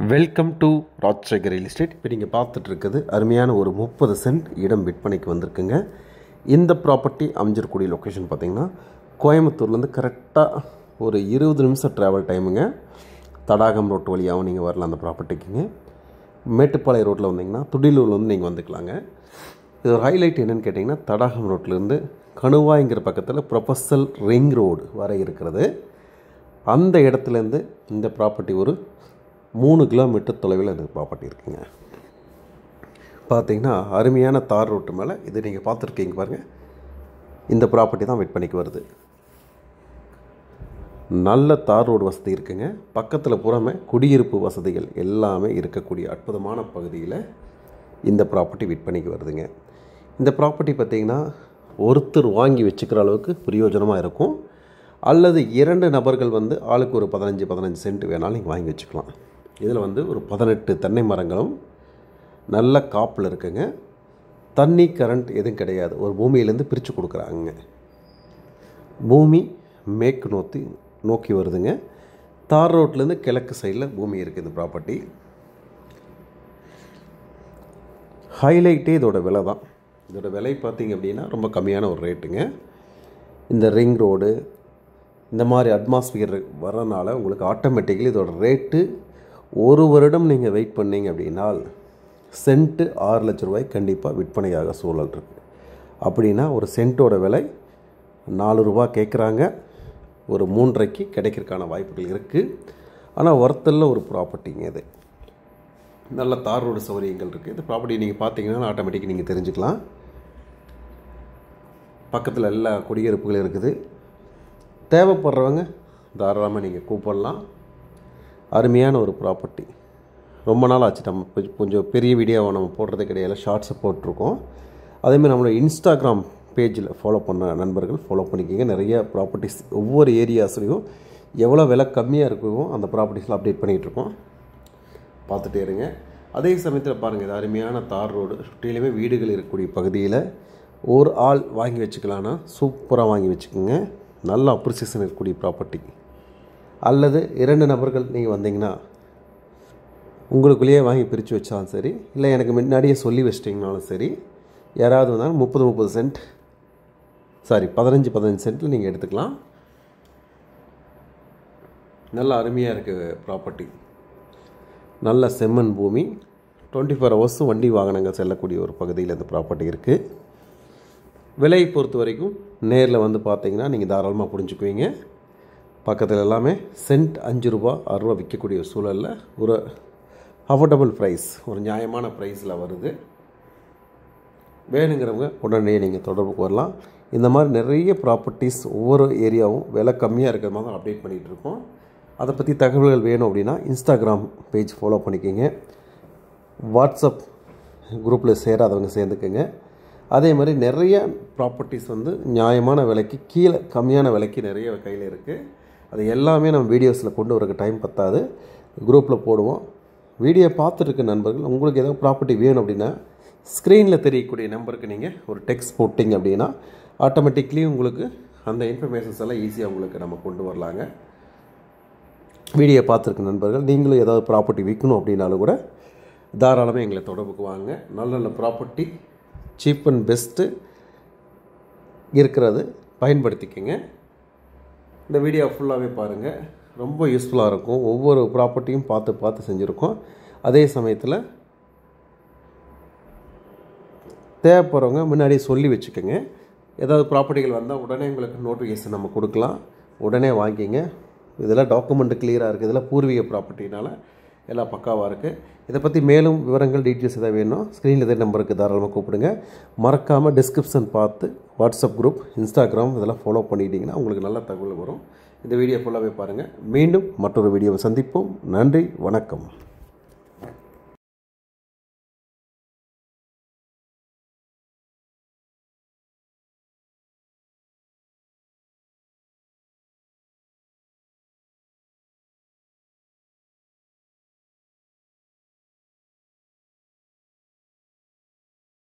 Welcome to Rajasekar real estate. இப்போ நீங்கள் பார்த்துட்டு இருக்குது அருமையான ஒரு 30 சென்ட் இடம் விற்பனைக்கு வந்திருக்குங்க. இந்த ப்ராப்பர்ட்டி அமைஞ்சிருக்கூடிய லொக்கேஷன் பார்த்திங்கன்னா கோயம்புத்தூர்லேருந்து கரெக்டாக ஒரு 20 நிமிஷம் ட்ராவல் டைமுங்க. தடாகம் ரோட்டு வழியாகவும் நீங்கள் வரலாம் அந்த ப்ராப்பர்ட்டிக்குங்க. மேட்டுப்பாளையம் ரோட்டில் வந்தீங்கன்னா துடிலூரில் வந்து நீங்கள் வந்துக்கலாங்க. இது ஒரு ஹைலைட் என்னென்னு கேட்டிங்கன்னா, தடாகம் ரோட்லேருந்து கணுவாய்ங்கிற பக்கத்தில் ப்ரொஃபஸல் ரிங் ரோடு வர இருக்கிறது. அந்த இடத்துலேருந்து இந்த ப்ராப்பர்ட்டி ஒரு 3 கிலோமீட்டர் தொலைவில் இந்த ப்ராப்பர்ட்டி இருக்குங்க. பார்த்திங்கன்னா அருமையான தார் ரோட்டு மேலே இது நீங்கள் பார்த்துருக்கீங்க பாருங்கள். இந்த ப்ராப்பர்ட்டி தான் விற்பனைக்கு வருது. நல்ல தார் ரோடு வசதி இருக்குங்க. பக்கத்தில் புறமே குடியிருப்பு வசதிகள் எல்லாமே இருக்கக்கூடிய அற்புதமான பகுதியில் இந்த ப்ராப்பர்ட்டி விற்பனைக்கு வருதுங்க. இந்த ப்ராப்பர்ட்டி பார்த்திங்கன்னா ஒருத்தர் வாங்கி வச்சுக்கிற அளவுக்கு பிரயோஜனமாக இருக்கும். அல்லது 2 நபர்கள் வந்து ஆளுக்கு ஒரு 15 சென்ட் வேணாலும் நீங்கள் வாங்கி வச்சுக்கலாம். இதில் வந்து ஒரு 18 தென்னை மரங்களும் நல்ல காப்பில் இருக்குங்க. தண்ணி கரண்ட் எதுவும் கிடையாது. ஒரு பூமியிலேருந்து பிரித்து கொடுக்குறாங்க. பூமி மேற்கு நோக்கி வருதுங்க. தார் ரோட்லேருந்து கிழக்கு சைடில் பூமி இருக்குது இந்த ப்ராப்பர்ட்டி. ஹைலைட்டே இதோட விலை தான். இதோட விலை பார்த்திங்க அப்படின்னா ரொம்ப கம்மியான ஒரு ரேட்டுங்க. இந்த ரிங் ரோடு இந்த மாதிரி அட்மாஸ்பியர் வரனால உங்களுக்கு ஆட்டோமேட்டிக்கலி இதோட ரேட்டு 1 வருடம் நீங்கள் வெயிட் பண்ணிங்க அப்படின்னால் சென்ட்டு 6 லட்ச ரூபாய் கண்டிப்பாக விற்பனையாக சூழல் இருக்குது. அப்படின்னா ஒரு சென்ட்டோட விலை 4 ரூபா கேட்குறாங்க. ஒரு 3.5க்கு கிடைக்கிறதுக்கான வாய்ப்புகள் இருக்குது. ஆனால் ஒர்த்தில் ஒரு ப்ராப்பர்ட்டிங்க இது. நல்ல தார் ரோடு சௌகரியங்கள் இருக்குது. இந்த ப்ராப்பர்ட்டி நீங்கள் பார்த்தீங்கன்னா ஆட்டோமேட்டிக்காக நீங்கள் தெரிஞ்சுக்கலாம். பக்கத்தில் எல்லா குடியிருப்புகளும் இருக்குது. தேவைப்படுறவங்க தாராளமாக நீங்கள் கூப்பிடலாம். அருமையான ஒரு ப்ராப்பர்ட்டி. ரொம்ப நாள் ஆச்சு நம்ம கொஞ்சம் பெரிய வீடியோவை நம்ம போடுறதே கிடையாது, ஷார்ட்ஸை போட்டிருக்கோம். அதேமாதிரி நம்மளோட இன்ஸ்டாகிராம் பேஜில் ஃபாலோ பண்ண நண்பர்கள் ஃபாலோ பண்ணிக்கிங்க. நிறைய ப்ராப்பர்ட்டிஸ் ஒவ்வொரு ஏரியாஸ்லையும் எவ்வளோ விலை கம்மியாக இருக்குமோ அந்த ப்ராப்பர்ட்டிஸில் அப்டேட் பண்ணிகிட்ருக்கோம். பார்த்துட்டே இருங்க. அதே சமயத்தில் பாருங்கள், இது அருமையான தார் ரோடு, சுற்றிலுமே வீடுகள் இருக்கக்கூடிய பகுதியில் ஒரு ஆள் வாங்கி வச்சுக்கலான்னா சூப்பராக வாங்கி வச்சுக்கோங்க. நல்ல அப்ரிசியேஷன் இருக்கக்கூடிய ப்ராப்பர்ட்டி. அல்லது 2 நபர்கள் நீங்கள் வந்தீங்கன்னா உங்களுக்குள்ளேயே வாங்கி பிரித்து வச்சாலும் சரி, இல்லை எனக்கு முன்னாடியே சொல்லி வச்சிட்டிங்கனாலும் சரி, யாராவது வந்தாலும் 30 சென்ட் 15 சென்ட்டில் நீங்கள் எடுத்துக்கலாம். நல்ல அருமையாக இருக்குது ப்ராப்பர்ட்டி. நல்ல செம்மண் பூமி, 24 ஹவர்ஸும் வண்டி வாகனங்கள் செல்லக்கூடிய ஒரு பகுதியில் இந்த ப்ராப்பர்ட்டி இருக்குது. விலையை பொறுத்த வரைக்கும் நேரில் வந்து பார்த்தீங்கன்னா நீங்கள் தாராளமாக புரிஞ்சுக்குவீங்க. பக்கத்தில் எல்லாமே சென்ட் 5 ரூபா 6 ரூபா விற்கக்கூடிய சூழலில் ஒரு அஃபோர்டபுள் ப்ரைஸ், ஒரு நியாயமான ப்ரைஸில் வருது. வேணுங்கிறவங்க உடனே நீங்கள் தொடர்புக்கு வரலாம். இந்த மாதிரி நிறைய ப்ராப்பர்ட்டிஸ் ஒவ்வொரு ஏரியாவும் விலை கம்மியாக இருக்கிற மாதிரி அப்டேட் பண்ணிகிட்டு இருக்கோம். அதை பற்றி தகவல்கள் வேணும் அப்படின்னா இன்ஸ்டாகிராம் பேஜ் ஃபாலோ பண்ணிக்கோங்க. வாட்ஸ்அப் குரூப்பில் சேராதவங்க சேர்ந்துக்குங்க. அதே மாதிரி நிறைய ப்ராப்பர்ட்டிஸ் வந்து நியாயமான விலைக்கு கீழே கம்மியான விலைக்கு நிறைய கையில் இருக்குது. அது எல்லாமே நம்ம வீடியோஸில் கொண்டு வரக்கு டைம் பத்தாது, குரூப்பில் போடுவோம். வீடியோ பார்த்துருக்க நண்பர்கள் உங்களுக்கு ஏதாவது ப்ராப்பர்ட்டி வேணும் அப்படின்னா ஸ்க்ரீனில் தெரியக்கூடிய நம்பருக்கு நீங்கள் ஒரு டெக்ஸ்ட் போட்டிங்க அப்படின்னா ஆட்டோமேட்டிக்லி உங்களுக்கு அந்த இன்ஃபர்மேஷன்ஸ் எல்லாம் ஈஸியாக உங்களுக்கு நம்ம கொண்டு வரலாங்க. வீடியோ பார்த்துருக்க நண்பர்கள் நீங்களும் ஏதாவது ப்ராப்பர்ட்டி விற்கணும் அப்படின்னாலும் கூட தாராளமாக எங்களை தொடர்புக்கு வாங்க. நல்ல நல்ல ப்ராப்பர்ட்டி சீப் அண்ட் பெஸ்ட்டு இருக்கிறது, பயன்படுத்திக்கங்க. இந்த வீடியோ ஃபுல்லாகவே பாருங்கள், ரொம்ப யூஸ்ஃபுல்லாக இருக்கும். ஒவ்வொரு ப்ராப்பர்ட்டியும் பார்த்து செஞ்சுருக்கோம். அதே சமயத்தில் தேவைப்படுறவங்க முன்னாடியே சொல்லி வச்சுக்கோங்க. ஏதாவது ப்ராப்பர்ட்டிகள் வந்தால் உடனே உங்களுக்கு நோட்டிஃபிகேஷன் நம்ம கொடுக்கலாம். உடனே வாங்கிங்க. இதெல்லாம் டாக்குமெண்ட் கிளியராக இருக்குது. இதெல்லாம் பூர்வீக ப்ராப்பர்ட்டினால் எல்லாம் பக்காவாக இருக்குது. இதை பற்றி மேலும் விவரங்கள் டீட்டெயில்ஸ் எதாவது வேணும் ஸ்க்ரீனில் இதே நம்பருக்கு தாராளமாக கூப்பிடுங்க. மறக்காமல் டிஸ்கிரிப்ஷன் பார்த்து வாட்ஸ்அப் குரூப், இன்ஸ்டாகிராம் இதெல்லாம் ஃபாலோ பண்ணிட்டீங்கன்னா உங்களுக்கு நல்ல தகவல் வரும். இந்த வீடியோ ஃபுல்லாகவே பாருங்கள். மீண்டும் மற்றொரு வீடியோவை சந்திப்போம். நன்றி, வணக்கம்.